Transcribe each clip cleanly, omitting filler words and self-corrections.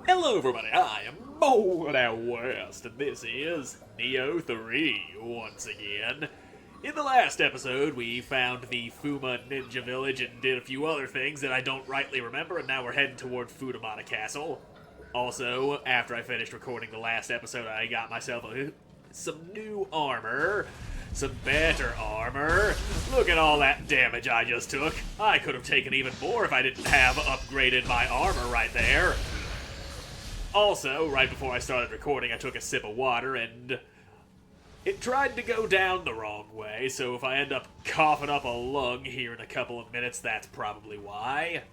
Hello everybody, I am Moldy West, and this is Nioh 3 once again. In the last episode, we found the Fuma Ninja Village and did a few other things that I don't rightly remember, and now we're heading toward Futamata Castle. Also, after I finished recording the last episode, I got myself some new armor. Some better armor. Look at all that damage I just took. I could have taken even more if I didn't have upgraded my armor right there. Also, right before I started recording, I took a sip of water and it tried to go down the wrong way, so if I end up coughing up a lung here in a couple of minutes, that's probably why.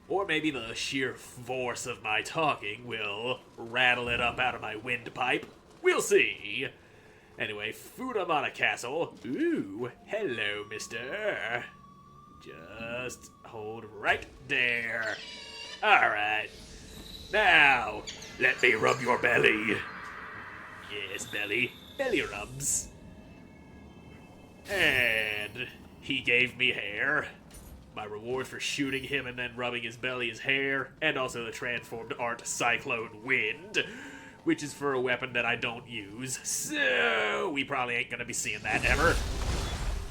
Or maybe the sheer force of my talking will rattle it up out of my windpipe. We'll see. Anyway, Futamata Castle. Ooh, hello, mister. Just hold right there. Alright. Now, let me rub your belly. Yes, belly. Belly rubs. And he gave me hair. My reward for shooting him and then rubbing his belly is hair, and also the transformed art Cyclone Wind, which is for a weapon that I don't use, so we probably ain't gonna be seeing that ever.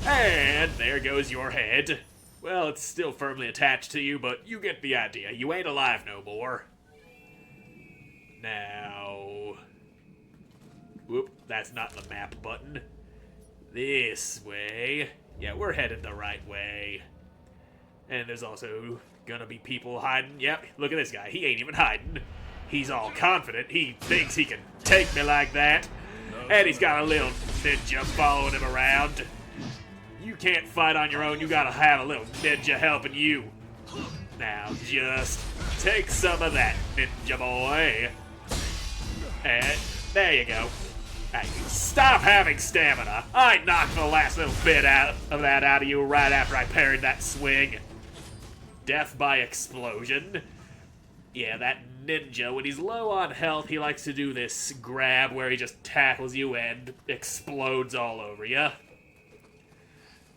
And there goes your head. Well, it's still firmly attached to you, but you get the idea. You ain't alive no more. Now... Whoop, that's not the map button. This way. Yeah, we're headed the right way. And there's also gonna be people hiding. Yep, look at this guy. He ain't even hiding. He's all confident. He thinks he can take me like that. And he's got a little ninja following him around. You can't fight on your own. You gotta have a little ninja helping you. Now just take some of that, ninja boy. And there you go. Hey, stop having stamina. I knocked the last little bit out of you right after I parried that swing. Death by explosion. Yeah, that ninja, when he's low on health, he likes to do this grab where he just tackles you and explodes all over you.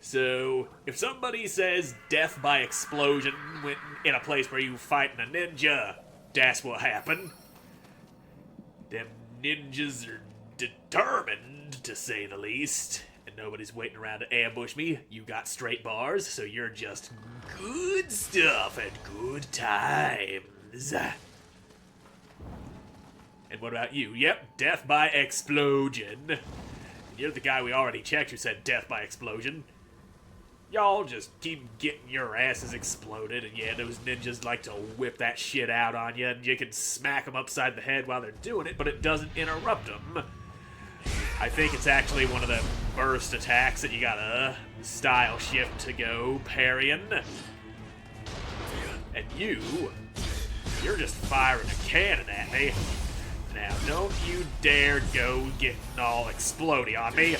So, if somebody says death by explosion when in a place where you fighting a ninja, that's what happened. Them ninjas are determined, to say the least. And nobody's waiting around to ambush me. You got straight bars, so you're just good stuff and good times. And what about you? Yep, death by explosion. And you're the guy we already checked who said death by explosion. Y'all just keep getting your asses exploded, and yeah, those ninjas like to whip that shit out on you, and you can smack them upside the head while they're doing it, but it doesn't interrupt them. I think it's actually one of the burst attacks that you gotta style shift to go parrying. And you're just firing a cannon at me. Now, don't you dare go getting all explodey on me.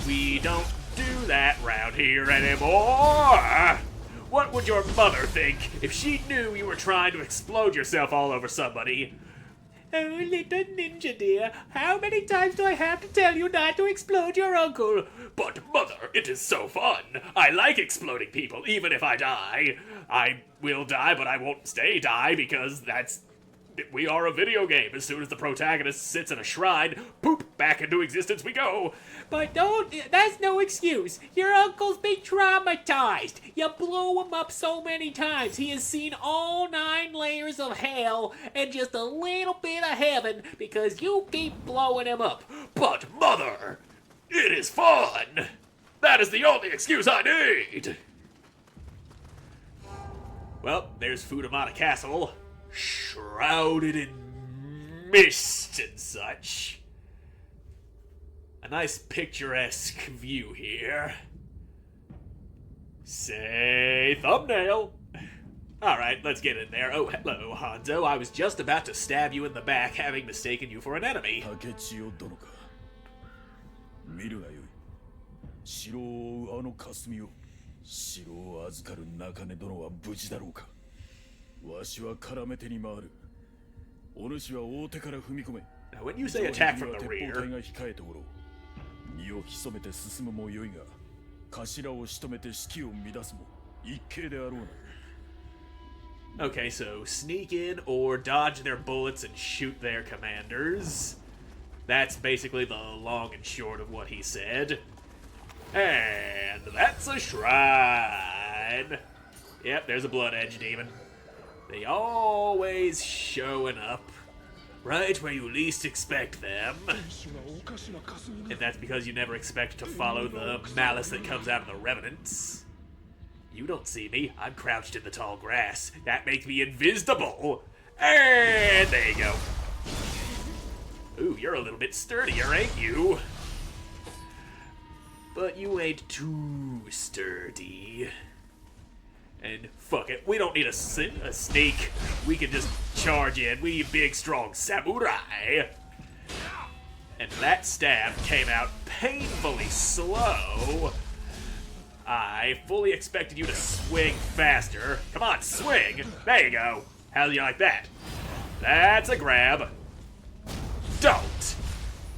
We don't do that round here anymore. What would your mother think if she knew you were trying to explode yourself all over somebody? Oh, little ninja dear, how many times do I have to tell you not to explode your uncle? But, mother, it is so fun. I like exploding people, even if I die. I will die, but I won't die because we are a video game. As soon as the protagonist sits in a shrine, poop, back into existence we go. But that's no excuse. Your uncle's been traumatized. You blew him up so many times. He has seen all 9 layers of hell and just a little bit of heaven because you keep blowing him up. But, mother, it is fun. That is the only excuse I need. Well, there's Futamata Castle. Shrouded in mist and such. A nice picturesque view here. Say thumbnail. Alright, let's get in there. Oh, hello, Hanzo. I was just about to stab you in the back, having mistaken you for an enemy. Now, when you say attack from the rear, Now, 頭を潜めて進むもよいが、頭を仕留めて指揮を乱すも一計であろうな。 Now, Okay, so sneak in or dodge their bullets and shoot their commanders. That's basically the long and short of what he said. And that's a shrine. Yep, there's a blood edge demon. They always showing up right where you least expect them. And that's because you never expect to follow the malice that comes out of the revenants. You don't see me. I'm crouched in the tall grass. That makes me invisible. And there you go. Ooh, you're a little bit sturdier, ain't you? But you ain't too sturdy. And fuck it, we don't need a sneak. We can just charge in. We need big, strong samurai. And that stab came out painfully slow. I fully expected you to swing faster. Come on, swing. There you go. How do you like that? That's a grab. Don't.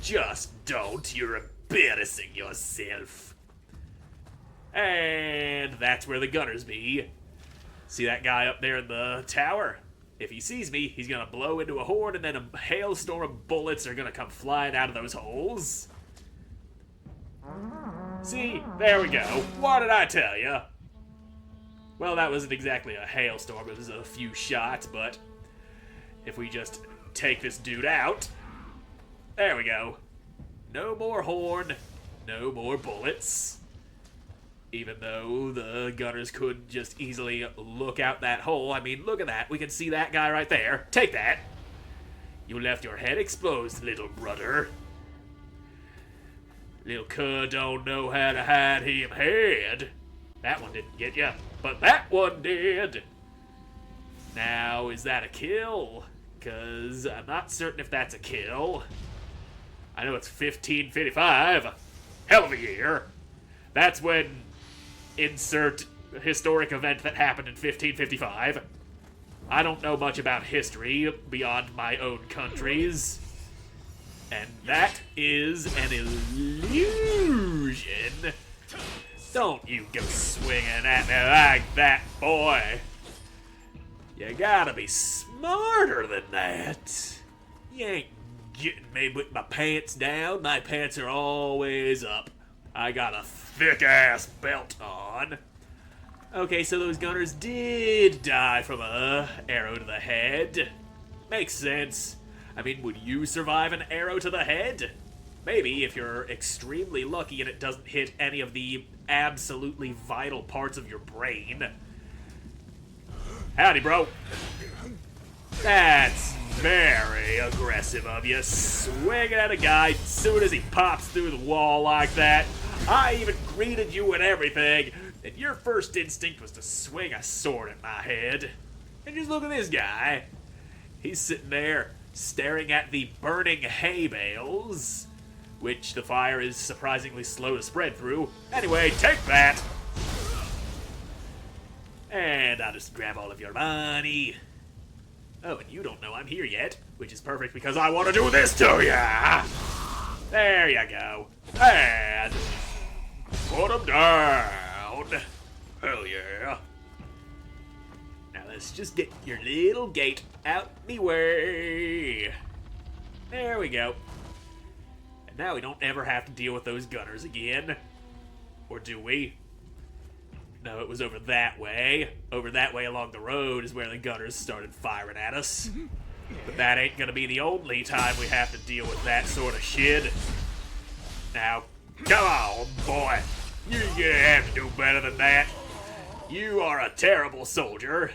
Just don't. You're embarrassing yourself. And that's where the gunners be. See that guy up there in the tower? If he sees me, he's gonna blow into a horn and then a hailstorm of bullets are gonna come flying out of those holes. See? There we go. What did I tell you? Well, that wasn't exactly a hailstorm. It was a few shots, but if we just take this dude out, there we go. No more horn, no more bullets. Even though the gunners could just easily look out that hole. I mean, look at that. We can see that guy right there. Take that. You left your head exposed, little brother. Little cud don't know how to hide him head. That one didn't get ya, but that one did. Now, is that a kill? Because I'm not certain if that's a kill. I know it's 1555. Hell of a year. That's when insert historic event that happened in 1555. I don't know much about history beyond my own country's. And that is an illusion. Don't you go swinging at me like that, boy. You gotta be smarter than that. You ain't getting me with my pants down. My pants are always up. I got a thick-ass belt on. Okay, so those gunners did die from a arrow to the head. Makes sense. I mean, would you survive an arrow to the head? Maybe, if you're extremely lucky and it doesn't hit any of the absolutely vital parts of your brain. Howdy, bro. That's very aggressive of you, swinging at a guy as soon as he pops through the wall like that. I even greeted you and everything, and your first instinct was to swing a sword at my head. And just look at this guy. He's sitting there staring at the burning hay bales, which the fire is surprisingly slow to spread through. Anyway, take that. And I'll just grab all of your money. Oh, and you don't know I'm here yet, which is perfect because I want to do this to ya! There you go. And put him down. Hell yeah. Now let's just get your little gate out the way. There we go. And now we don't ever have to deal with those gunners again. Or do we? No, it was over that way. Over that way along the road is where the gunners started firing at us. But that ain't gonna be the only time we have to deal with that sort of shit. Now, come on, boy. You're gonna have to do better than that. You are a terrible soldier.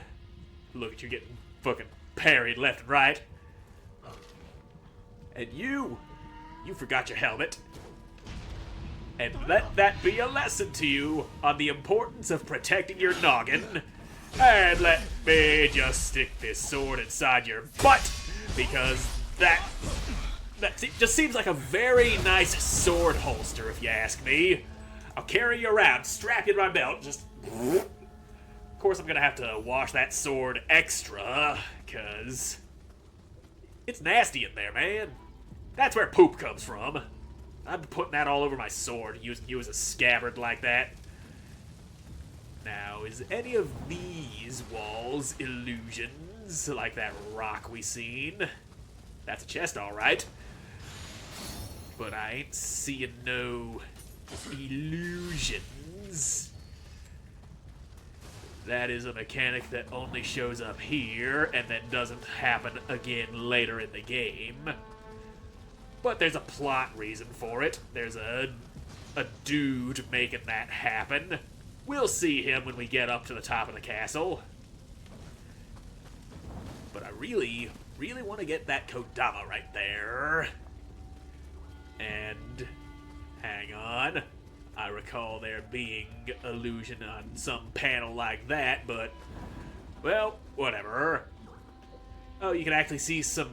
Look at you getting fucking parried left and right. And you forgot your helmet. And let that be a lesson to you on the importance of protecting your noggin. And let me just stick this sword inside your butt, because that just seems like a very nice sword holster, if you ask me. I'll carry you around, strap you to my belt, just... Of course, I'm gonna have to wash that sword extra, because it's nasty in there, man. That's where poop comes from. I'm putting that all over my sword, using you as a scabbard like that. Now, is any of these walls illusions, like that rock we seen? That's a chest, alright. But I ain't seeing no illusions. That is a mechanic that only shows up here and then doesn't happen again later in the game. But there's a plot reason for it. There's a dude making that happen. We'll see him when we get up to the top of the castle. But I really want to get that Kodama right there. And hang on. I recall there being illusion on some panel like that, but, well, whatever. Oh, you can actually see some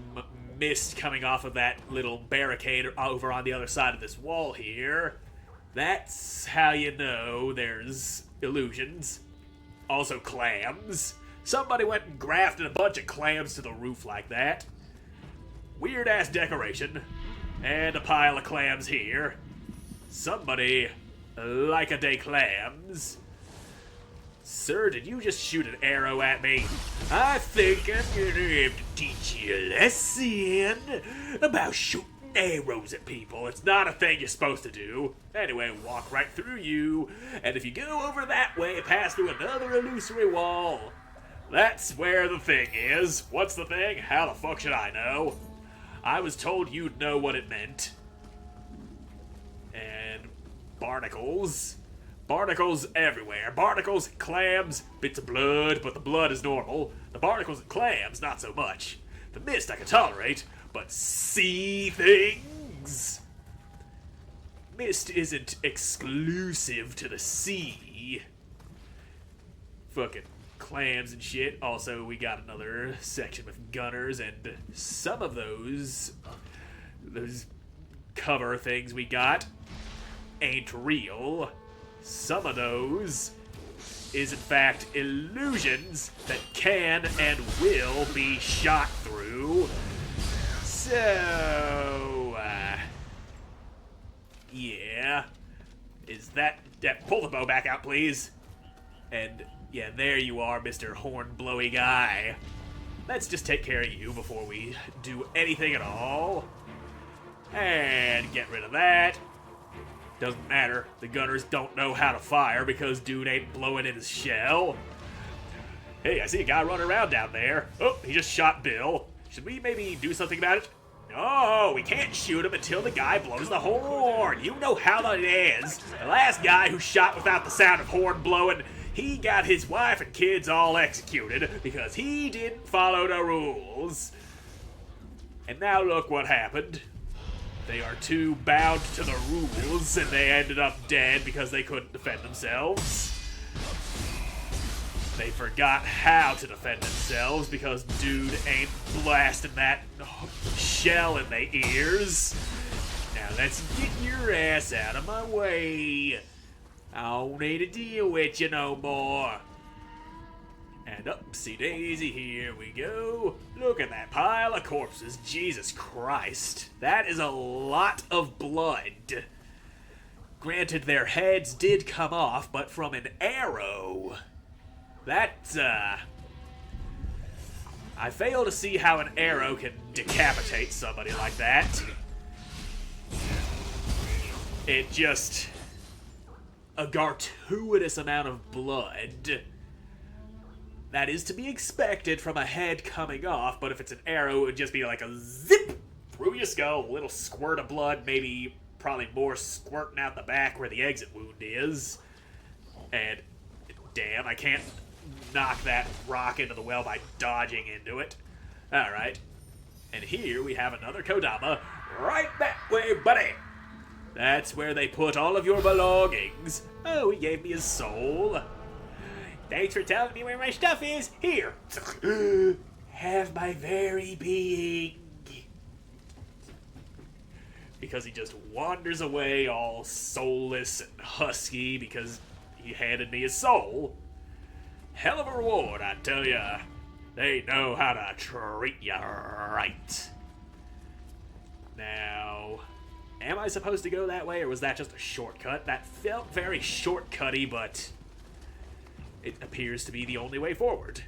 mist coming off of that little barricade over on the other side of this wall here. That's how you know there's illusions. Also clams. Somebody went and grafted a bunch of clams to the roof like that. Weird-ass decoration. And a pile of clams here. Somebody like a day clams. Sir, did you just shoot an arrow at me? I think I'm gonna have to teach you a lesson about shooting arrows at people. It's not a thing you're supposed to do. Anyway, walk right through you, and if you go over that way, pass through another illusory wall. That's where the thing is. What's the thing? How the fuck should I know? I was told you'd know what it meant. And barnacles. Barnacles everywhere. Barnacles, clams, bits of blood, but the blood is normal. The barnacles and clams, not so much. The mist I can tolerate, but sea things? Mist isn't exclusive to the sea. Fucking clams and shit. Also, we got another section with gunners, and some of those cover things we got ain't real. Some of those is in fact illusions that can and will be shot through. So, yeah. Is that... pull the bow back out, please. And, yeah, there you are, Mr. Horn-blowy guy. Let's just take care of you before we do anything at all. And get rid of that. Doesn't matter. The gunners don't know how to fire because dude ain't blowing in his shell. Hey, I see a guy running around down there. Oh, he just shot Bill. Should we maybe do something about it? No, we can't shoot him until the guy blows the horn. You know how that is. The last guy who shot without the sound of horn blowing, he got his wife and kids all executed because he didn't follow the rules. And now look what happened. They are too bound to the rules, and they ended up dead because they couldn't defend themselves. They forgot how to defend themselves because dude ain't blasting that shell in their ears. Now let's get your ass out of my way. I don't need to deal with you no more. And upsy daisy, here we go. Look at that pile of corpses. Jesus Christ. That is a lot of blood. Granted, their heads did come off, but from an arrow. That's, I fail to see how an arrow can decapitate somebody like that. It just... a gratuitous amount of blood. That is to be expected from a head coming off, but if it's an arrow, it would just be like a zip through your skull. A little squirt of blood, maybe probably more squirting out the back where the exit wound is. And damn, I can't knock that rock into the well by dodging into it. Alright. And here we have another Kodama. Right that way, buddy! That's where they put all of your belongings. Oh, he gave me his soul. Thanks for telling me where my stuff is. Here. Have my very being. Because he just wanders away all soulless and husky because he handed me his soul. Hell of a reward, I tell ya. They know how to treat ya right. Now, am I supposed to go that way, or was that just a shortcut? That felt very shortcutty, but It appears to be the only way forward.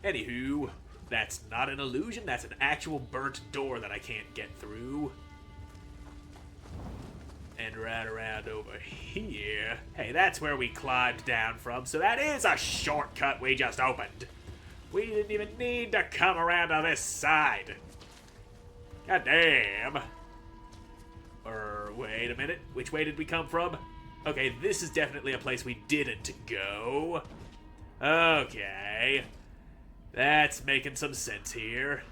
Anywho, that's not an illusion, that's an actual burnt door that I can't get through. And right around over here. Hey, that's where we climbed down from, so that is a shortcut we just opened. We didn't even need to come around to this side. God damn. Wait a minute. Which way did we come from? Okay, this is definitely a place we didn't go. Okay. That's making some sense here.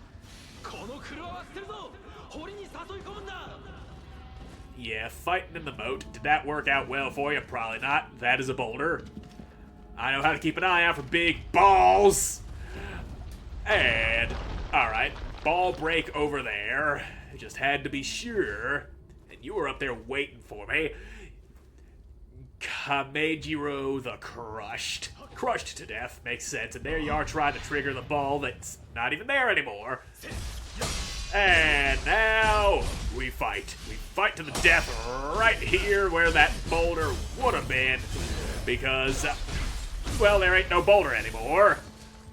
Yeah, fighting in the moat. Did that work out well for you? Probably not. That is a boulder. I know how to keep an eye out for big balls. And, alright, ball break over there. I just had to be sure. And you were up there waiting for me. Kamejiro the Crushed. Crushed to death, makes sense. And there you are trying to trigger the ball that's not even there anymore. And now we fight. We fight to the death right here where that boulder would have been. Because, well, there ain't no boulder anymore.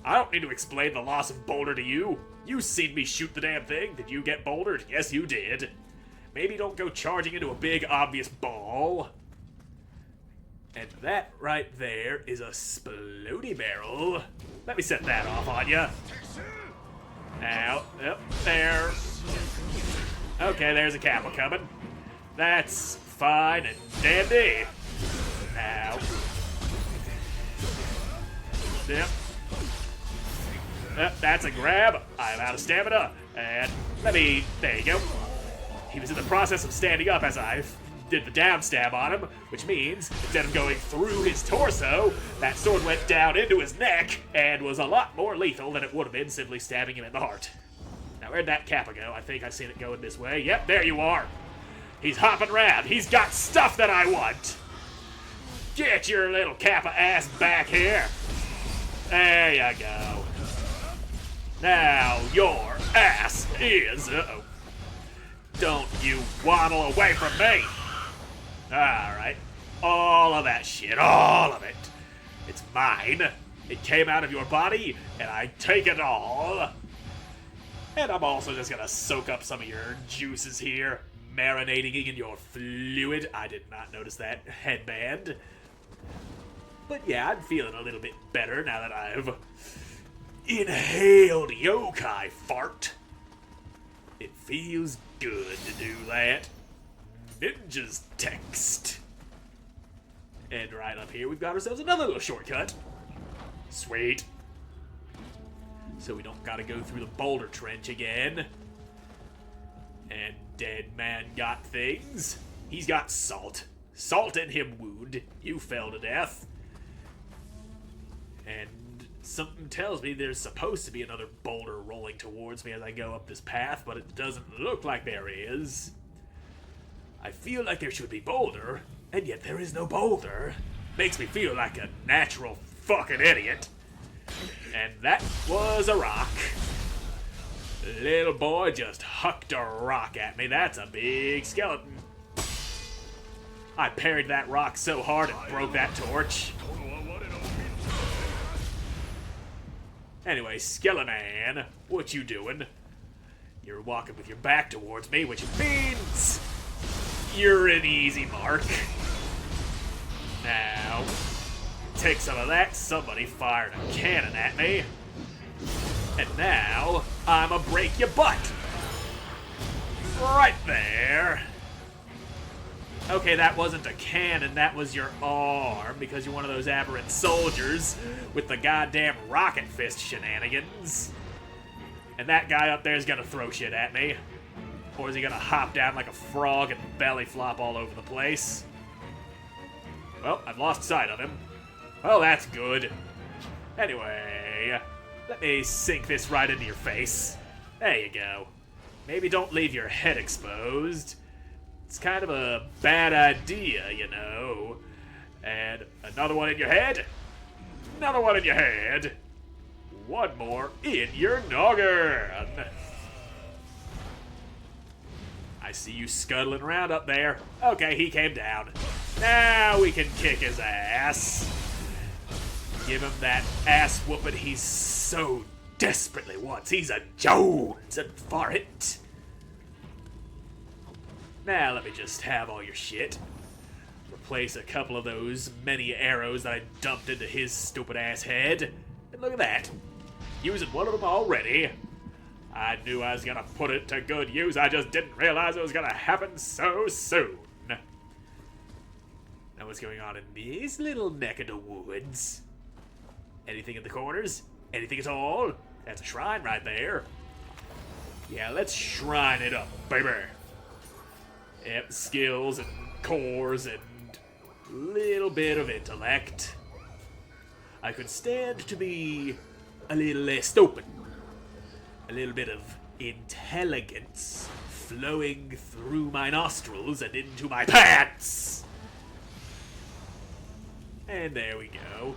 I don't need to explain the loss of boulder to you. You seen me shoot the damn thing. Did you get bouldered? Yes, you did. Maybe don't go charging into a big, obvious ball. And that right there is a splody barrel. Let me set that off on you. Now, yep, there. Okay, there's a Kappa coming. That's fine and dandy. Now. Yep. That's a grab. I'm out of stamina. And there you go. He was in the process of standing up as I did the down stab on him, which means instead of going through his torso, that sword went down into his neck and was a lot more lethal than it would have been simply stabbing him in the heart. Now, where'd that Kappa go? I think I've seen it going this way. Yep, there you are. He's hopping around. He's got stuff that I want. Get your little Kappa ass back here. There you go. Now your ass is... Uh-oh. Don't you waddle away from me. Alright. All of that shit. All of it. It's mine. It came out of your body, and I take it all. And I'm also just gonna soak up some of your juices here, marinating in your fluid. I did not notice that headband. But yeah, I'm feeling a little bit better now that I've inhaled yokai fart. It feels good to do that. Ninja's text. And right up here, we've got ourselves another little shortcut. Sweet. So we don't gotta go through the boulder trench again. And dead man got things. He's got salt. Salt in him wound. You fell to death. And something tells me there's supposed to be another boulder rolling towards me as I go up this path, but it doesn't look like there is. I feel like there should be boulder, and yet there is no boulder. Makes me feel like a natural fucking idiot. And that was a rock. Little boy just hucked a rock at me. That's a big skeleton. I parried that rock so hard it broke that torch. Anyway, Skeleman, what you doing? You're walking with your back towards me, which means you're an easy mark. Now, take some of that. Somebody fired a cannon at me. And now, I'ma break your butt. Right there. Okay, that wasn't a cannon, that was your arm, because you're one of those aberrant soldiers with the goddamn rocket fist shenanigans. And that guy up there is gonna throw shit at me. Or is he gonna hop down like a frog and belly flop all over the place? Well, I've lost sight of him. Well, that's good. Anyway, let me sink this right into your face. There you go. Maybe don't leave your head exposed. It's kind of a bad idea, you know. And another one in your head. Another one in your head. One more in your noggin. I see you scuttling around up there. Okay, he came down. Now we can kick his ass. Give him that ass whooping he so desperately wants. He's a Jones and for it. Now let me just have all your shit. Replace a couple of those many arrows that I dumped into his stupid ass head. And look at that. Using one of them already. I knew I was gonna put it to good use. I just didn't realize it was gonna happen so soon. Now what's going on in this little neck of the woods? Anything in the corners? Anything at all? That's a shrine right there. Yeah, let's shrine it up, baby. Yep, skills and cores and little bit of intellect. I could stand to be a little less stupid. A little bit of intelligence flowing through my nostrils and into my pants. And there we go.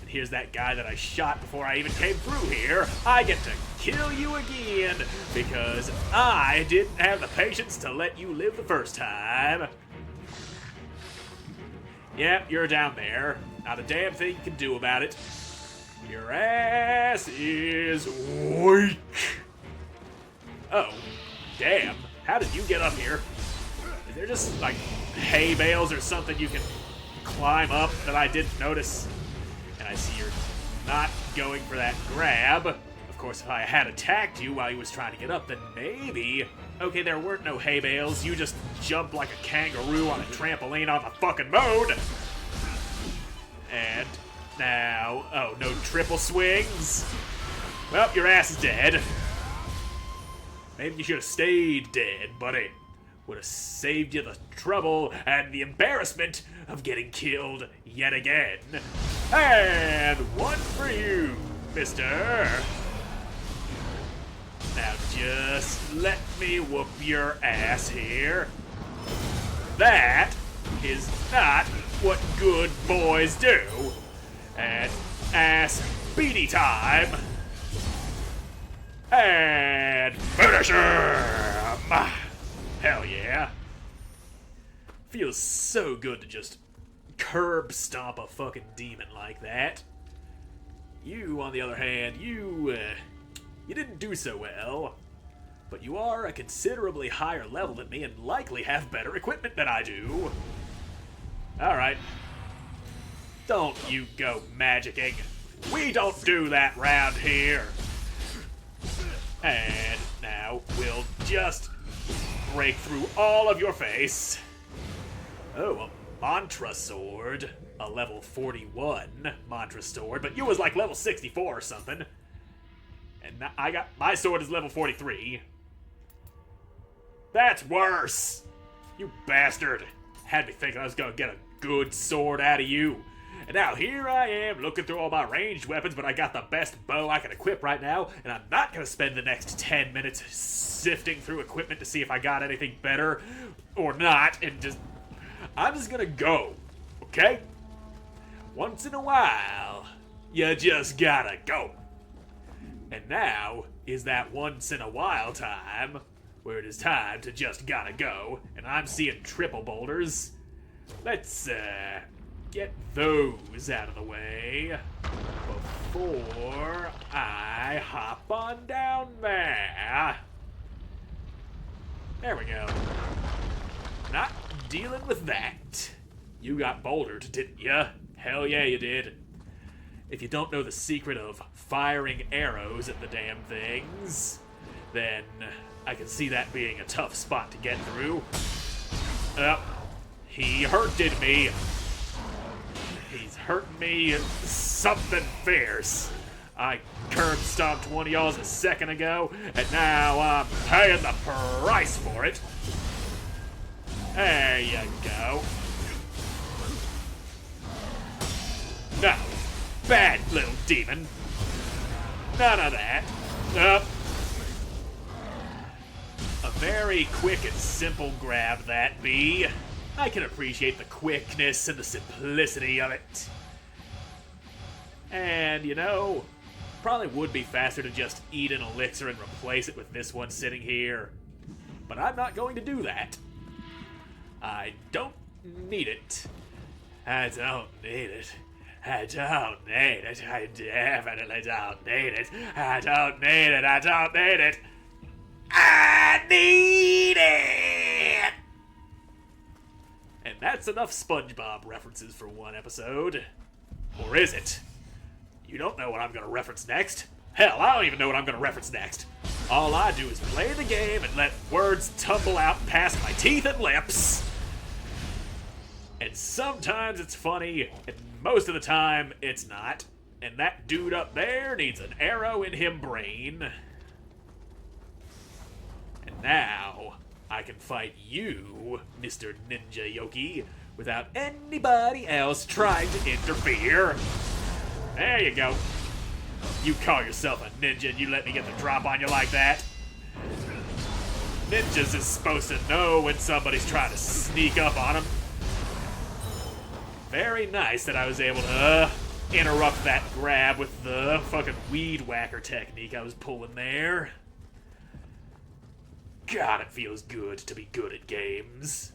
And here's that guy that I shot before I even came through here. I get to kill you again because I didn't have the patience to let you live the first time. Yep, you're down there. Not a damn thing you can do about it. Your ass is weak. Oh, damn. How did you get up here? Is there just, like, hay bales or something you can climb up that I didn't notice? And I see you're not going for that grab. Of course, if I had attacked you while you was trying to get up, then maybe... Okay, there weren't no hay bales. You just jumped like a kangaroo on a trampoline on the fucking moon. And now... Oh, no triple swings? Well, your ass is dead. Maybe you should have stayed dead, buddy. Would have saved you the trouble and the embarrassment of getting killed yet again. And one for you, mister. Now just let me whoop your ass here. That is not what good boys do. And ass beaty time. And finish him! Hell yeah. Feels so good to just curb stomp a fucking demon like that. You, on the other hand, you didn't do so well. But you are a considerably higher level than me and likely have better equipment than I do. Alright. Don't you go magicking. We don't do that round here. And now we'll just break through all of your face. Oh, a mantra sword. A level 41 mantra sword, but you was like level 64 or something. And I got, my sword is level 43. That's worse. You bastard. Had me thinking I was gonna get a good sword out of you. And now here I am looking through all my ranged weapons, but I got the best bow I can equip right now, and I'm not gonna spend the next 10 minutes sifting through equipment to see if I got anything better or not, and I'm just gonna go, okay? Once in a while, you just gotta go. And now is that once in a while time where it is time to just gotta go, and I'm seeing triple boulders. Let's, get those out of the way before I hop on down there. There we go. Not dealing with that. You got bouldered, didn't ya? Hell yeah, you did. If you don't know the secret of firing arrows at the damn things, then I can see that being a tough spot to get through. He hurted me. He's hurting me something fierce. I curb stomped one of y'all's a second ago, and now I'm paying the price for it. There you go. No. Bad little demon. None of that. A very quick and simple grab that be. I can appreciate the quickness and the simplicity of it. And, you know, probably would be faster to just eat an elixir and replace it with this one sitting here. But I'm not going to do that. I don't need it. I don't need it. I don't need it. I definitely don't need it. I don't need it. I don't need it. I need it! And that's enough SpongeBob references for one episode. Or is it? You don't know what I'm gonna reference next. Hell, I don't even know what I'm gonna reference next. All I do is play the game and let words tumble out past my teeth and lips. And sometimes it's funny, and most of the time it's not. And that dude up there needs an arrow in him brain. And now I can fight you, Mr. Ninja Yoki, without anybody else trying to interfere. There you go. You call yourself a ninja and you let me get the drop on you like that? Ninjas is supposed to know when somebody's trying to sneak up on them. Very nice that I was able to interrupt that grab with the fucking weed whacker technique I was pulling there. God, it feels good to be good at games.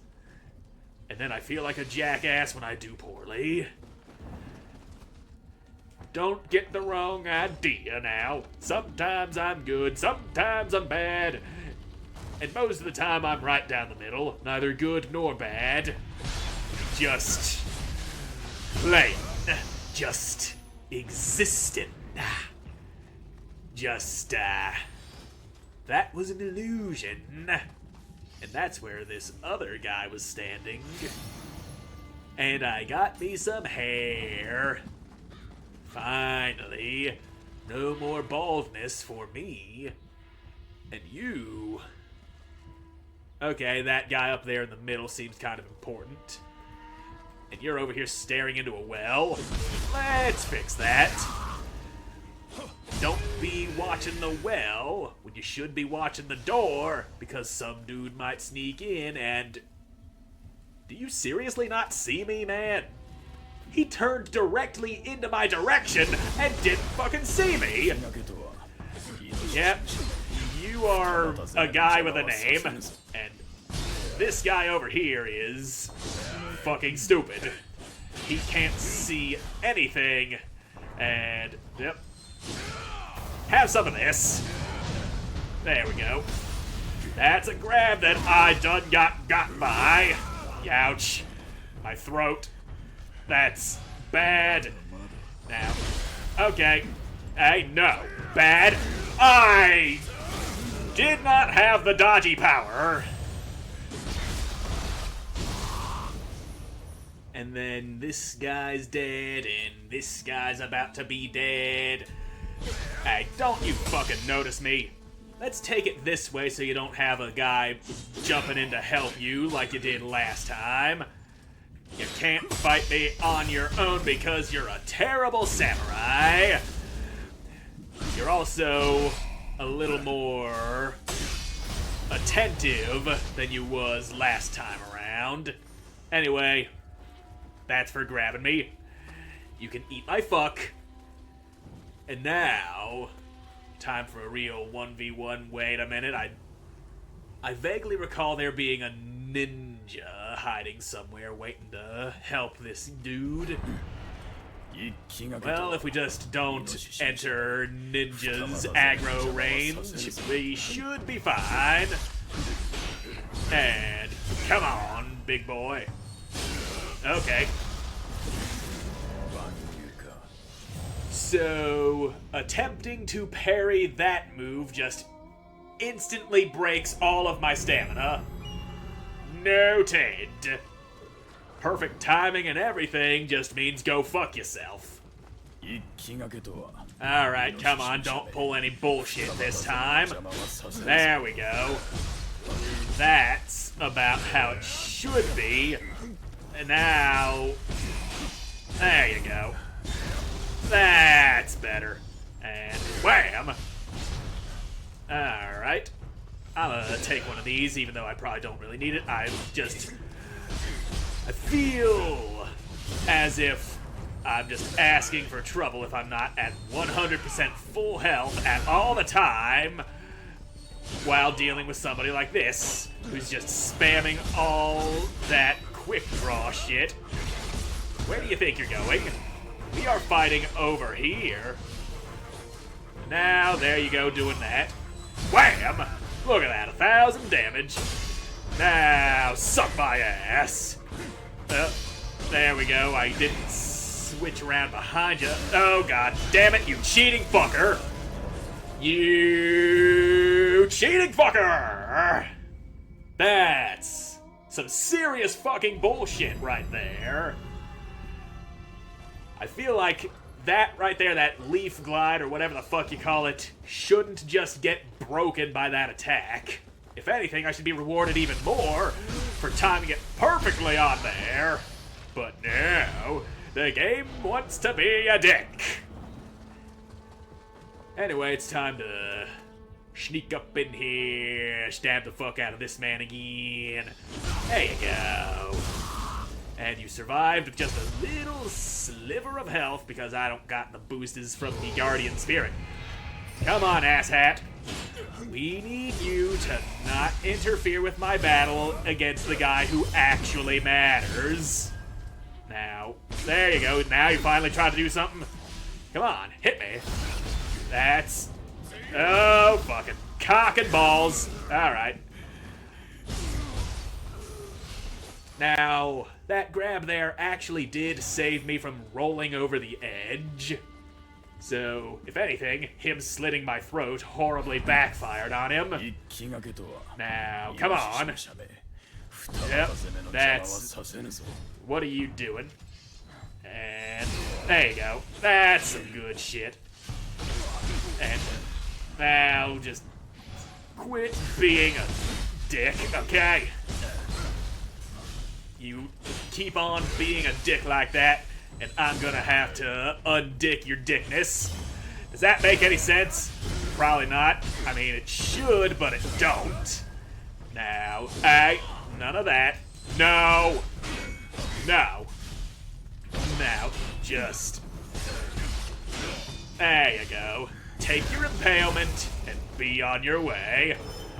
And then I feel like a jackass when I do poorly. Don't get the wrong idea now. Sometimes I'm good, sometimes I'm bad. And most of the time I'm right down the middle, neither good nor bad. Just plain. Just existing. Just, that was an illusion. And that's where this other guy was standing. And I got me some hair. Finally. No more baldness for me. And you... Okay, that guy up there in the middle seems kind of important. And you're over here staring into a well. Let's fix that. Don't be watching the well when you should be watching the door, because some dude might sneak in and... Do you seriously not see me, man? He turned directly into my direction and didn't fucking see me. Yep, you are a guy with a name, and this guy over here is fucking stupid. He can't see anything, and yep. Have some of this. There we go. That's a grab that I done got by. Ouch. My throat. That's bad. Now, okay. Hey, no. Bad. I did not have the dodgy power. And then this guy's dead, and this guy's about to be dead. Hey, don't you fucking notice me. Let's take it this way so you don't have a guy jumping in to help you like you did last time. You can't fight me on your own because you're a terrible samurai. You're also a little more attentive than you was last time around. Anyway, that's for grabbing me. You can eat my fuck. And now, time for a real 1v1. Wait a minute, I vaguely recall there being a ninja hiding somewhere waiting to help this dude. Well, if we just don't enter ninja's aggro range, we should be fine. And come on, big boy. Okay. So, attempting to parry that move just instantly breaks all of my stamina. Noted. Perfect timing and everything just means go fuck yourself. Alright, come on, don't pull any bullshit this time. There we go. That's about how it should be. And now... There you go. That's better. And wham! Alright. I'm gonna take one of these, even though I probably don't really need it. I feel as if I'm just asking for trouble if I'm not at 100% full health at all the time while dealing with somebody like this, who's just spamming all that quick draw shit. Where do you think you're going? We are fighting over here. Now, there you go, doing that. Wham! Look at that, 1,000 damage. Now, suck my ass. There we go, I didn't switch around behind you. Oh, god damn it, you cheating fucker. You cheating fucker! That's some serious fucking bullshit right there. I feel like that right there, that leaf glide or whatever the fuck you call it, shouldn't just get broken by that attack. If anything, I should be rewarded even more for timing it perfectly on there. But no, the game wants to be a dick. Anyway, it's time to sneak up in here, stab the fuck out of this man again. There you go. And you survived with just a little sliver of health because I don't got the boosters from the Guardian Spirit. Come on, asshat. We need you to not interfere with my battle against the guy who actually matters. Now, there you go. Now you finally tried to do something. Come on, hit me. That's... Oh, fucking cock and balls. Alright. Now, that grab there actually did save me from rolling over the edge. So, if anything, him slitting my throat horribly backfired on him. Now, come on. Yep, that's... What are you doing? And there you go. That's some good shit. And now just quit being a dick, okay? You keep on being a dick like that, and I'm gonna have to undick your dickness. Does that make any sense? Probably not. I mean, it should, but it don't. Now, none of that. No. No. Now, just... There you go. Take your impalement and be on your way.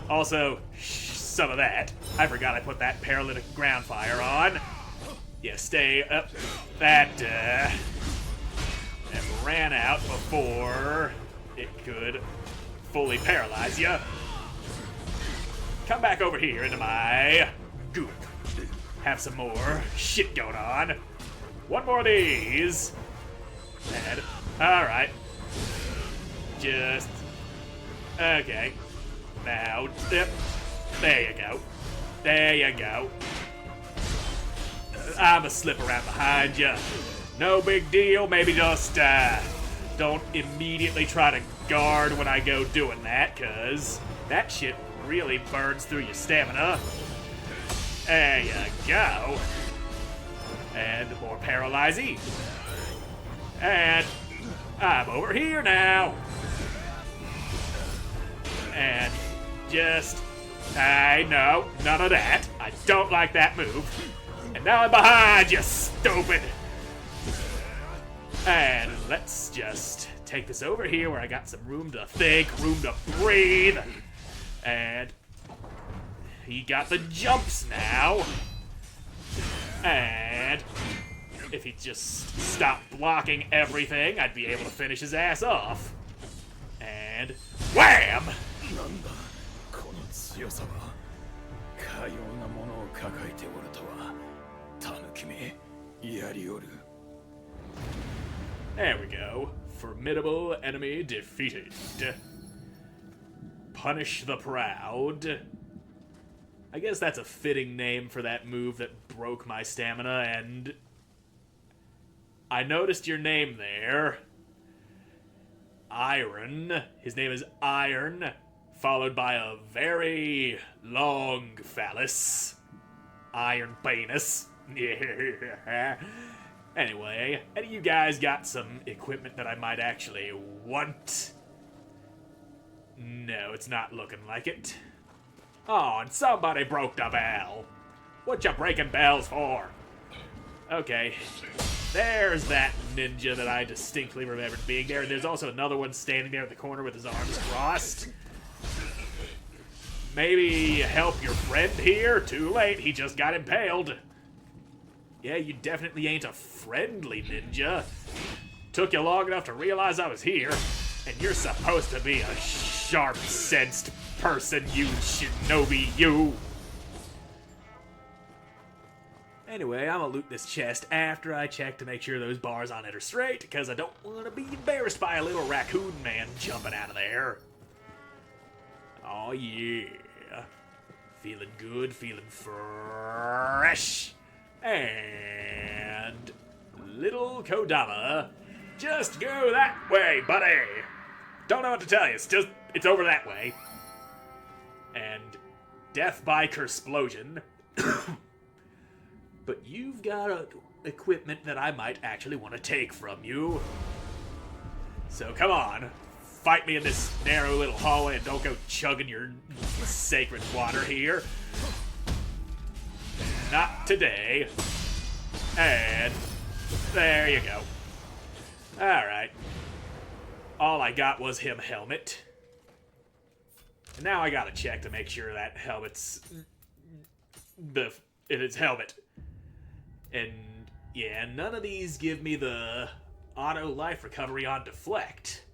Also, some of that. I forgot I put that paralytic ground fire on. Yeah, stay up. That ran out before it could fully paralyze you. Come back over here into my goop. Have some more shit going on. One more of these. And, alright. Just... Okay. Now, there you go. There you go. I'ma slip around behind you. No big deal. Maybe just, don't immediately try to guard when I go doing that, cause that shit really burns through your stamina. There you go. And more paralyzing. And I'm over here now. And just... no, none of that. I don't like that move. And now I'm behind you, stupid. And let's just take this over here where I got some room to think, room to breathe. And he got the jumps now. And if he just stopped blocking everything, I'd be able to finish his ass off. And wham! There we go. Formidable enemy defeated. Punish the proud. I guess that's a fitting name for that move that broke my stamina, and I noticed your name there. Iron. His name is Iron, followed by a very long phallus. Iron penis. Anyway, any of you guys got some equipment that I might actually want? No, it's not looking like it. Oh, and somebody broke the bell. What you breaking bells for? Okay. There's that ninja that I distinctly remembered being there. And there's also another one standing there at the corner with his arms crossed. Maybe help your friend here? Too late, he just got impaled. Yeah, you definitely ain't a friendly ninja. Took you long enough to realize I was here, and you're supposed to be a sharp-sensed person, you shinobi, you. Anyway, I'm gonna loot this chest after I check to make sure those bars on it are straight, because I don't want to be embarrassed by a little raccoon man jumping out of there. Oh yeah. Feeling good, feeling fresh. And little Kodama, just go that way, buddy. Don't know what to tell you, it's over that way. And death by Kersplosion. But you've got equipment that I might actually want to take from you. So come on, fight me in this narrow little hallway and don't go chugging your sacred water here. Not today. And there you go. Alright. All I got was him helmet. And now I gotta check to make sure that helmet's it's helmet. And yeah, none of these give me the auto life recovery on deflect.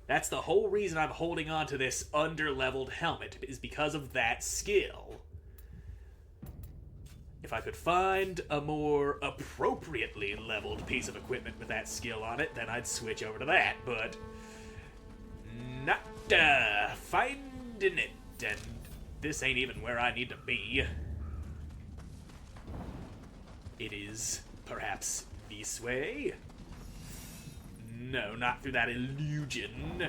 That's the whole reason I'm holding on to this under-leveled helmet, is because of that skill. If I could find a more appropriately leveled piece of equipment with that skill on it, then I'd switch over to that, but not finding it, and this ain't even where I need to be. It is perhaps this way? No, not through that illusion.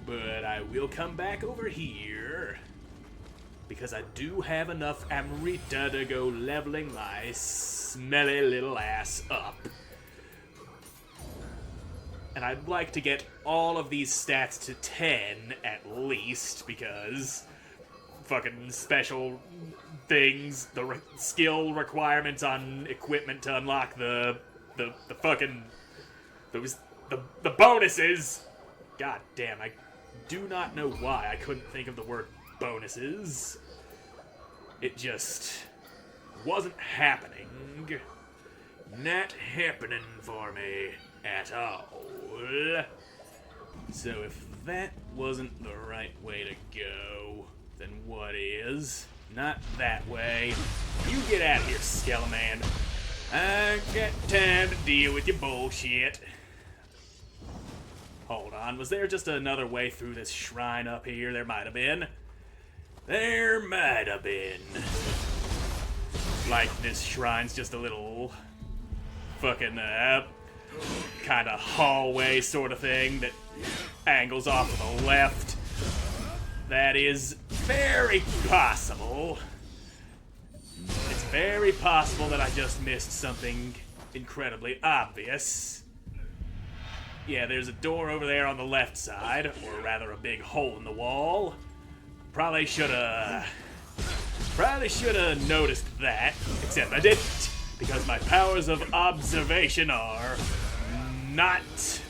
But I will come back over here, because I do have enough Amrita to go leveling my smelly little ass up. And I'd like to get all of these stats to 10 at least, because fucking special things, the skill requirements on equipment to unlock the fucking the bonuses. God damn, I do not know why I couldn't think of the word bonuses. It just wasn't happening. Not happening for me at all. So if that wasn't the right way to go, then what is? Not that way. You get out of here, Skeleman. I got time to deal with your bullshit. Hold on, was there just another way through this shrine up here? There might have been. There might have been. Like this shrine's just a little fucking kind of hallway sort of thing that angles off to the left. That is very possible. It's very possible that I just missed something incredibly obvious. Yeah, there's a door over there on the left side, or rather a big hole in the wall. Probably should've noticed that, except I didn't, because my powers of observation are not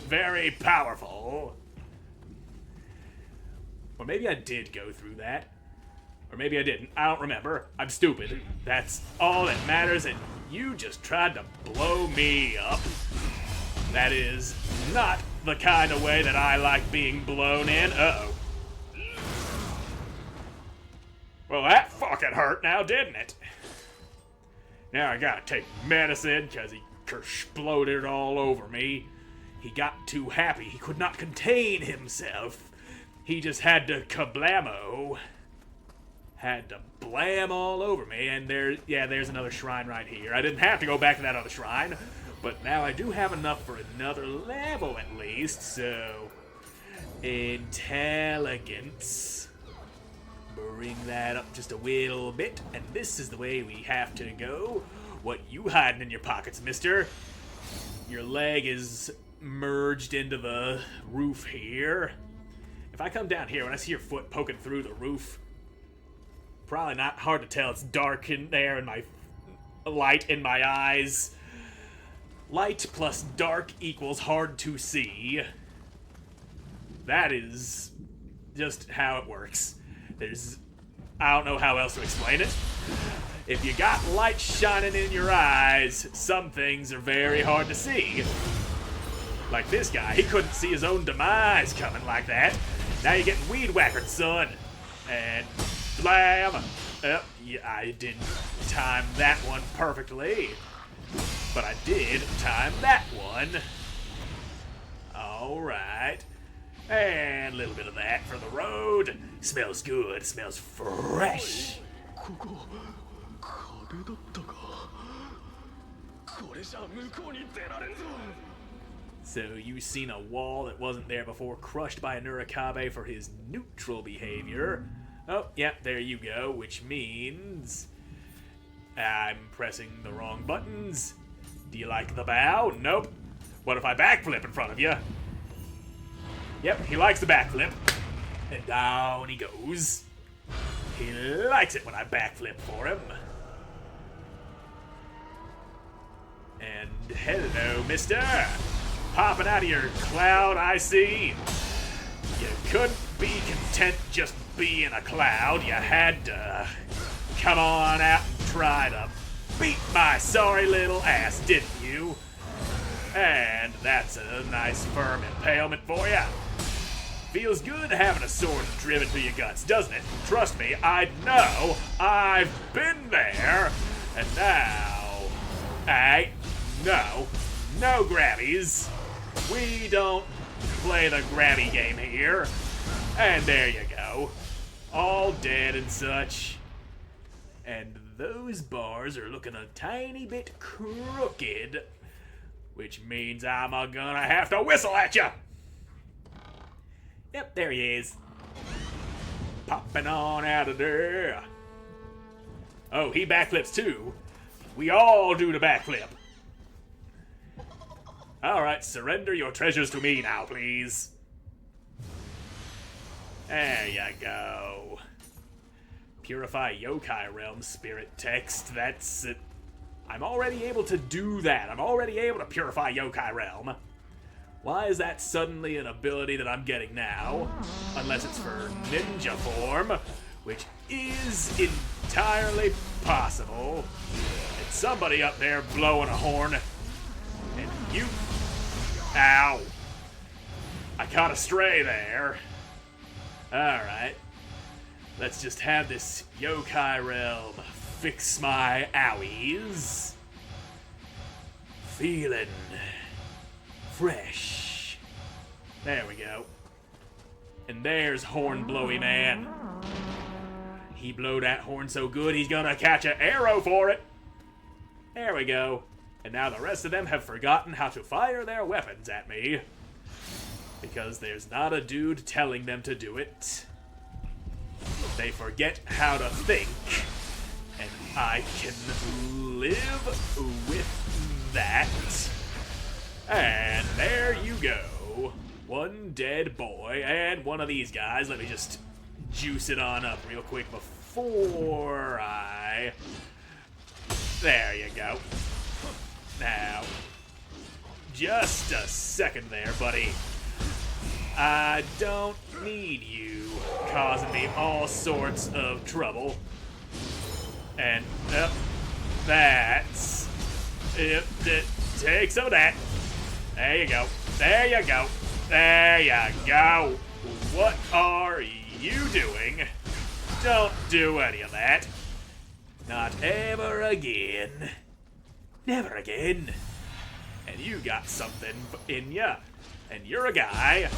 very powerful. Or maybe I did go through that. Or maybe I didn't. I don't remember. I'm stupid. That's all that matters, and you just tried to blow me up. That is not the kind of way that I like being blown in. Uh-oh. Well, that fucking hurt now, didn't it? Now I gotta take medicine, because he exploded all over me. He got too happy. He could not contain himself. He just had to kablamo. Had to blam all over me, and there's another shrine right here. I didn't have to go back to that other shrine, but now I do have enough for another level at least, so intelligence. Bring that up just a little bit, and this is the way we have to go. What you hiding in your pockets, mister? Your leg is merged into the roof here. If I come down here, when I see your foot poking through the roof, probably not hard to tell. It's dark in there, and my light in my eyes. Light plus dark equals hard to see. That is just how it works. I don't know how else to explain it. if you got light shining in your eyes, some things are very hard to see. Like this guy, he couldn't see his own demise coming like that. Now you're getting weed whackered, son. And blam! Oh, yeah, I didn't time that one perfectly. But I did time that one. Alright. And a little bit of that for the road. Smells good, smells fresh. So you seen a wall that wasn't there before, crushed by a Nurikabe for his neutral behavior. Oh, yeah, there you go, which means I'm pressing the wrong buttons. Do you like the bow? Nope. What if I backflip in front of you? Yep, he likes the backflip. And down he goes. He likes it when I backflip for him. And hello, mister. Popping out of your cloud, I see. You couldn't be content just being a cloud. You had to come on out and try to beat my sorry little ass, didn't you? And that's a nice firm impalement for you. Feels good having a sword driven through your guts, doesn't it? Trust me, I know. I've been there. And now, no grabbies. We don't play the grabby game here. And there you go. All dead and such. And those bars are looking a tiny bit crooked, which means I'm gonna have to whistle at you. Yep, there he is. Popping on out of there. Oh, he backflips too. We all do the backflip. Alright, surrender your treasures to me now, please. There you go. Purify Yokai Realm Spirit Text. That's it. I'm already able to do that. I'm already able to purify Yokai Realm. Why is that suddenly an ability that I'm getting now? Unless it's for ninja form, which is entirely possible. And somebody up there blowing a horn. And you... Ow. I caught a stray there. Alright. Let's just have this Yokai Realm fix my owies. Feeling fresh. There we go. And there's Horn Blowy Man. He blew that horn so good he's gonna catch an arrow for it. There we go. And now the rest of them have forgotten how to fire their weapons at me. Because there's not a dude telling them to do it. They forget how to think. And I can live with that. And there you go. One dead boy and one of these guys. Let me just juice it on up real quick before I... There you go. Now, just a second there, buddy. I don't need you causing me all sorts of trouble. And, that's... Take some of that. There you go. There you go. There you go. What are you doing? Don't do any of that. Not ever again. Never again. And you got something in ya. And you're a guy.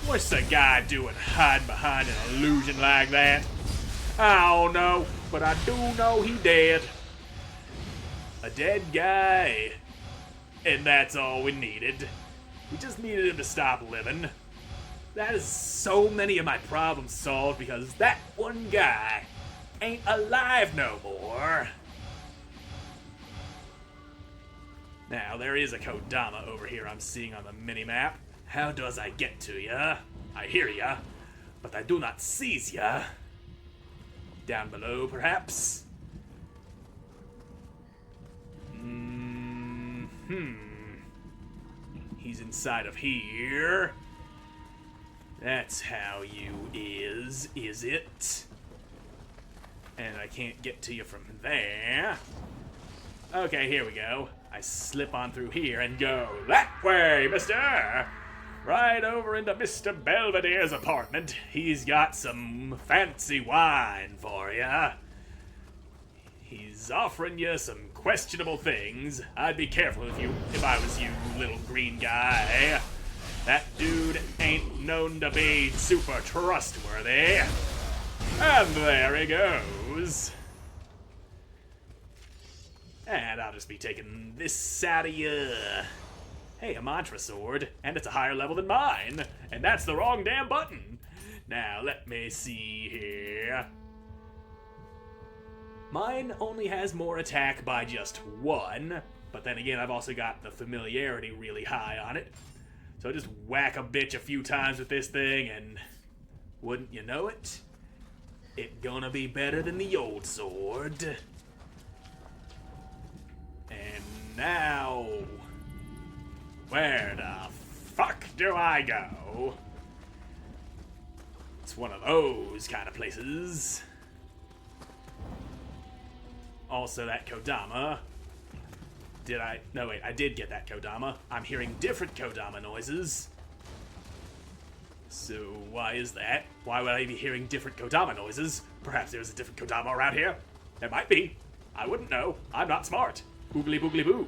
What's a guy doing hiding behind an illusion like that? I don't know, but I do know he dead. A dead guy. And that's all we needed. We just needed him to stop living. That is so many of my problems solved because that one guy ain't alive no more. Now, there is a Kodama over here I'm seeing on the minimap. How does I get to ya? I hear ya, but I do not seize ya. Down below, perhaps? He's inside of here. That's how you is it? And I can't get to you from there. Okay, here we go. I slip on through here and go that way, mister! Right over into Mr. Belvedere's apartment. He's got some fancy wine for ya. He's offering you some questionable things. I'd be careful if I was you, little green guy. That dude ain't known to be super trustworthy. And there he goes. And I'll just be taking this out of you. Hey, a mantra sword, and it's a higher level than mine. And that's the wrong damn button. Now, let me see here. Mine only has more attack by just 1, but then again, I've also got the familiarity really high on it. So I just whack a bitch a few times with this thing, and wouldn't you know it, it gonna be better than the old sword. And now, where the fuck do I go? It's one of those kind of places. Also, that Kodama. No, wait, I did get that Kodama. I'm hearing different Kodama noises. So, why is that? Why would I be hearing different Kodama noises? Perhaps there's a different Kodama around here? There might be. I wouldn't know. I'm not smart. Boogly boogly boo.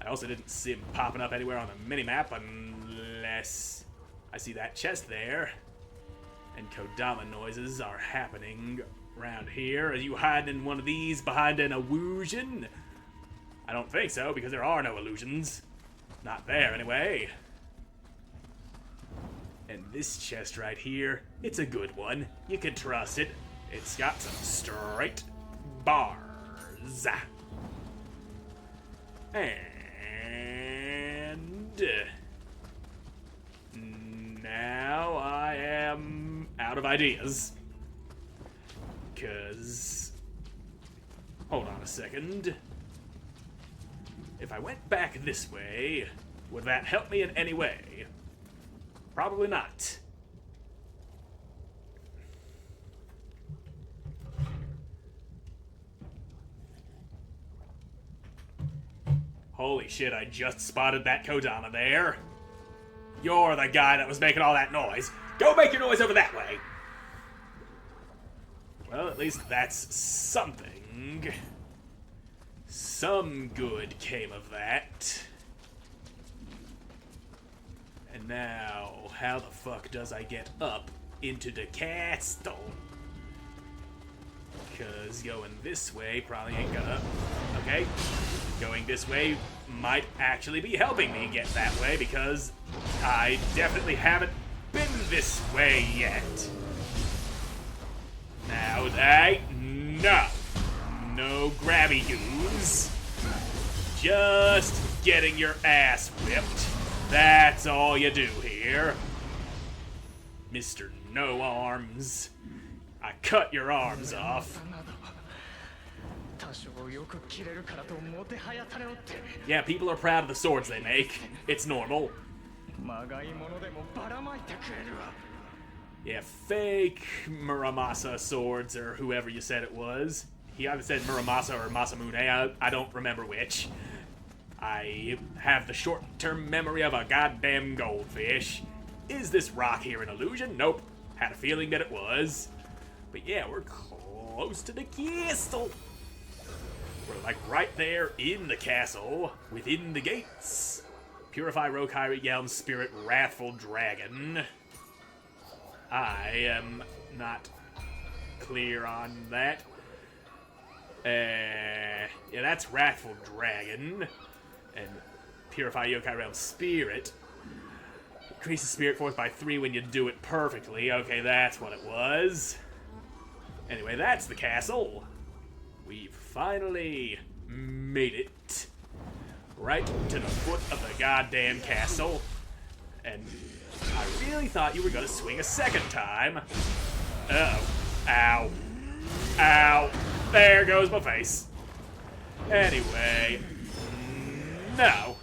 I also didn't see him popping up anywhere on the minimap unless I see that chest there. And Kodama noises are happening around here. Are you hiding in one of these behind an illusion? I don't think so, because there are no illusions. Not there, anyway. And this chest right here, it's a good one. You can trust it. It's got some straight bars. And now I am out of ideas. Because, hold on a second. If I went back this way, would that help me in any way? Probably not. Holy shit, I just spotted that Kodama there. You're the guy that was making all that noise. Go make your noise over that way. Well, at least that's something. Some good came of that. And now, how the fuck does I get up into the castle? Because going this way probably ain't gonna... Okay. Going this way might actually be helping me get that way, because I definitely haven't been this way yet. Now, no grabby goons. Just getting your ass whipped. That's all you do here. Mr. No Arms. I cut your arms off. Yeah, people are proud of the swords they make. It's normal. Yeah, fake Muramasa swords, or whoever you said it was. He either said Muramasa or Masamune, I don't remember which. I have the short-term memory of a goddamn goldfish. Is this rock here an illusion? Nope. Had a feeling that it was. But yeah, we're close to the castle. We're like right there in the castle, within the gates. Purify Rokai Yelm's Spirit Wrathful Dragon. I am not clear on that. Yeah, that's Wrathful Dragon. And Purify Yokai Realm Spirit. Increase the spirit force by 3 when you do it perfectly. Okay, that's what it was. Anyway, that's the castle. We've finally made it. Right to the foot of the goddamn castle. And I really thought you were gonna swing a second time. Uh-oh. Ow. Ow. There goes my face. Anyway. No.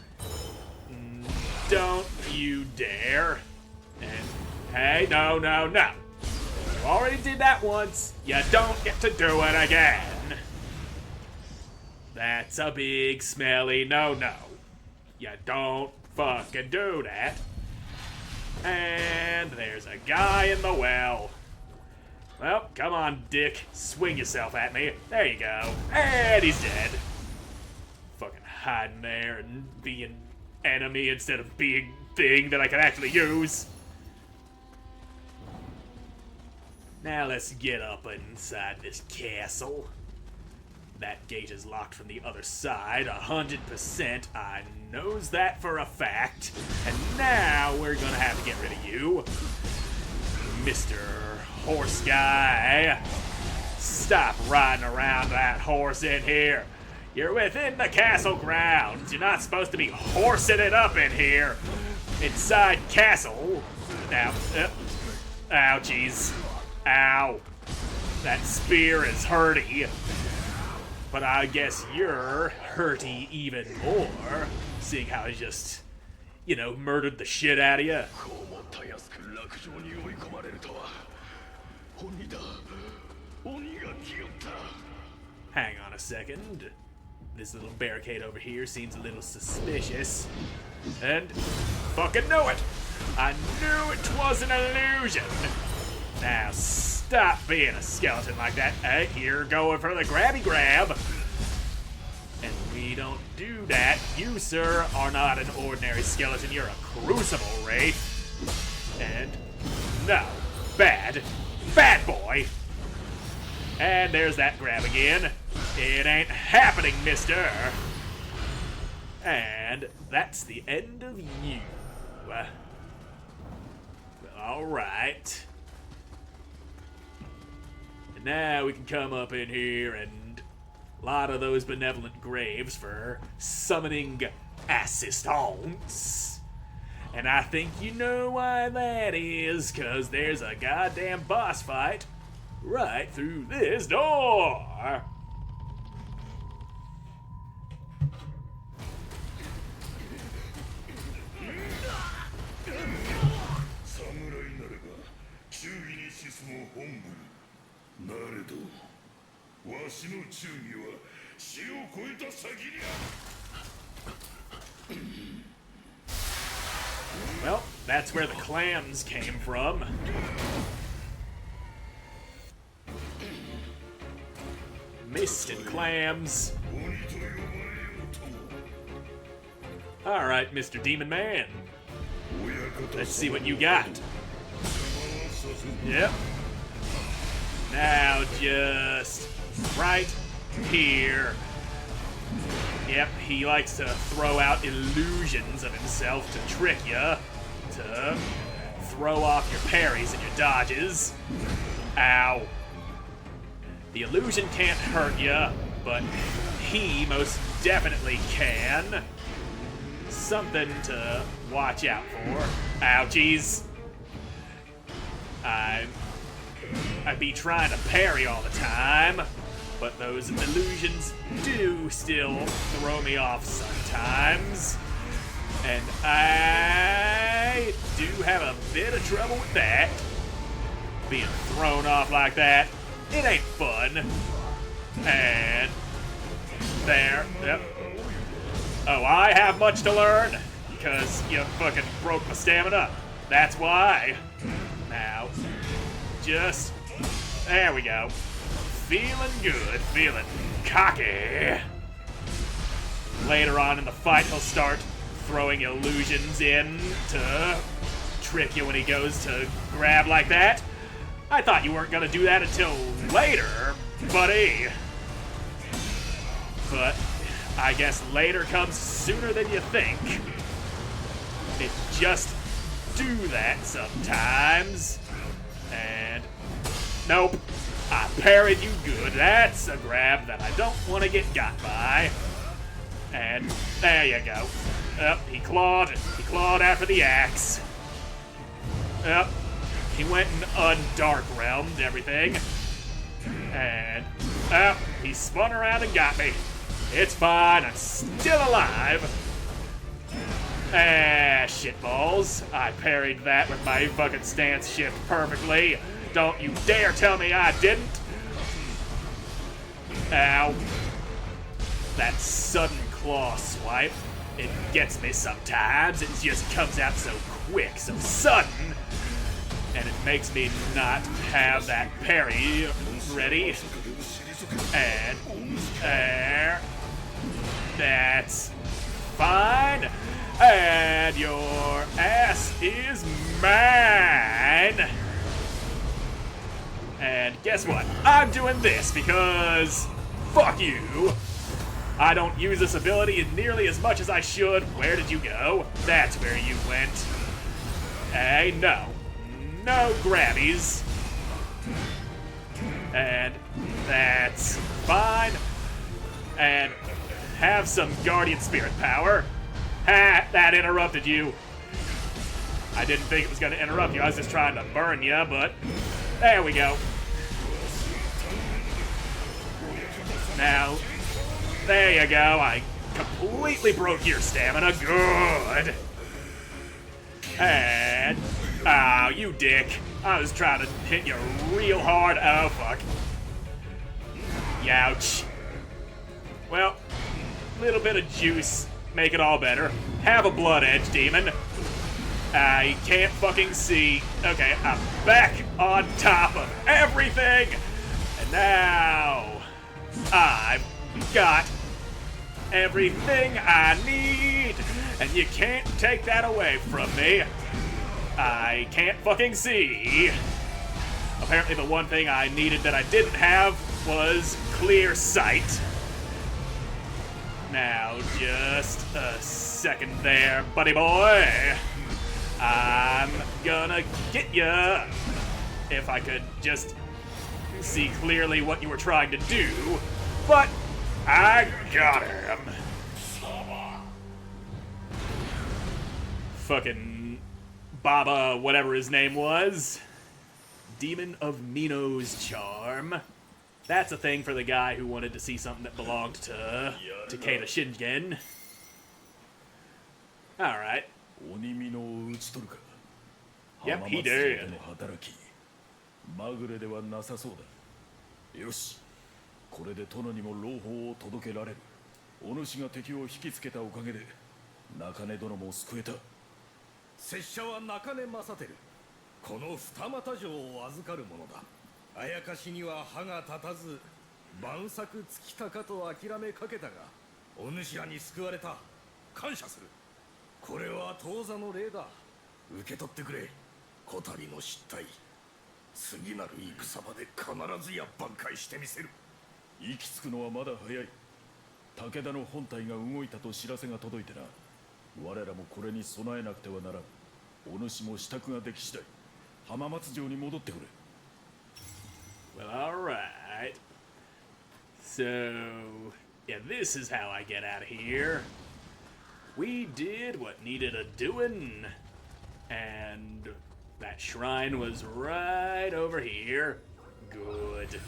Don't you dare. And hey, no. You already did that once. You don't get to do it again. That's a big smelly no-no. You don't fucking do that. And there's a guy in the well. Well, come on, dick. Swing yourself at me. There you go. And he's dead. Fucking hiding there and being enemy instead of being thing that I can actually use. Now let's get up inside this castle. That gate is locked from the other side, 100%. I knows that for a fact. And now we're gonna have to get rid of you. Mr. Horse Guy. Stop riding around that horse in here. You're within the castle grounds. You're not supposed to be horsing it up in here. Inside castle. Now, ouchies. Ow. That spear is hurty. But I guess you're hurty even more, seeing how he just, murdered the shit out of you. Hang on a second. This little barricade over here seems a little suspicious. And fucking knew it! I knew it was an illusion! Now stop being a skeleton like that. Hey, you're going for the grabby grab. And we don't do that. You, sir, are not an ordinary skeleton. You're a crucible wraith. And no, bad boy. And there's that grab again. It ain't happening, mister. And that's the end of you. Alright. And now we can come up in here and a lot of those benevolent graves for summoning assistants. And I think you know why that is, because there's a goddamn boss fight right through this door. Well, that's where the clams came from. Mist and clams. Alright, Mr. Demon Man. Let's see what you got. Yep. Now just right here. Yep, he likes to throw out illusions of himself to trick you, to throw off your parries and your dodges. Ow. The illusion can't hurt you, but he most definitely can. Something to watch out for. Ouchies. I'd be trying to parry all the time, but those illusions do still throw me off sometimes. And I do have a bit of trouble with that. Being thrown off like that, it ain't fun. And there, yep. Oh, I have much to learn, because you fucking broke my stamina. That's why. Now, just, there we go. Feeling good, feeling cocky. Later on in the fight, he'll start throwing illusions in to trick you when he goes to grab like that. I thought you weren't gonna do that until later, buddy. But I guess later comes sooner than you think. It just do that sometimes. And nope. I parried you good. That's a grab that I don't want to get got by. And there you go. Yep, he clawed after the axe. Yep, he went and undark realmed everything. And he spun around and got me. It's fine, I'm still alive. Ah, shitballs. I parried that with my fucking stance shift perfectly. Don't you dare tell me I didn't. Ow. That sudden claw swipe, it gets me sometimes. It just comes out so quick, so sudden. And it makes me not have that parry ready. And there. That's fine. And your ass is mine. And guess what? I'm doing this because fuck you. I don't use this ability nearly as much as I should. Where did you go? That's where you went. Hey, no. No grabbies. And that's fine. And have some Guardian Spirit power. Ha! That interrupted you. I didn't think it was going to interrupt you. I was just trying to burn you, but there we go. Now, there you go. I completely broke your stamina. Good. And, oh, you dick. I was trying to hit you real hard. Oh, fuck. Youch. Well, little bit of juice. Make it all better. Have a blood edge, demon. I can't fucking see. Okay, I'm back on top of everything. And now I've got everything I need. And you can't take that away from me. I can't fucking see. Apparently the one thing I needed that I didn't have was clear sight. Now, just a second there, buddy boy. I'm gonna get ya. If I could just see clearly what you were trying to do. But I got him. Fucking Baba, whatever his name was. Demon of Nino's charm. That's a thing for the guy who wanted to see something that belonged to Takeda Shingen. Alright. Yep, he did. まぐれではなさそうだ。よし、これで殿にも朗報を届けられる。お主が敵を引きつけたおかげで中根殿も救えた。拙者は中根正輝。この二俣城を預かる者だ。あやかしには歯が立たず、万策尽きたかと諦めかけたが、お主らに救われた。感謝する。これは当座の礼だ。受け取ってくれ。小谷の失態。次なる戦場で必ずや挽回してみせる。行き着くのはまだ早い。武田の本隊が動いたと知らせが届いてな。我らもこれに備えなくてはならん。お主も支度ができ次第、浜松城に戻ってくれ。Well, alright. So, yeah, this is how I get out of here. We did what needed a doing, and that shrine was right over here. Good.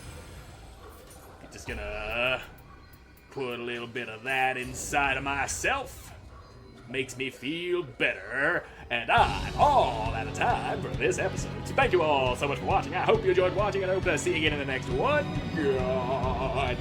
Just gonna put a little bit of that inside of myself. Makes me feel better, and I'm all out of time for this episode. So thank you all so much for watching. I hope you enjoyed watching, and I hope to see you again in the next one. Goodbye.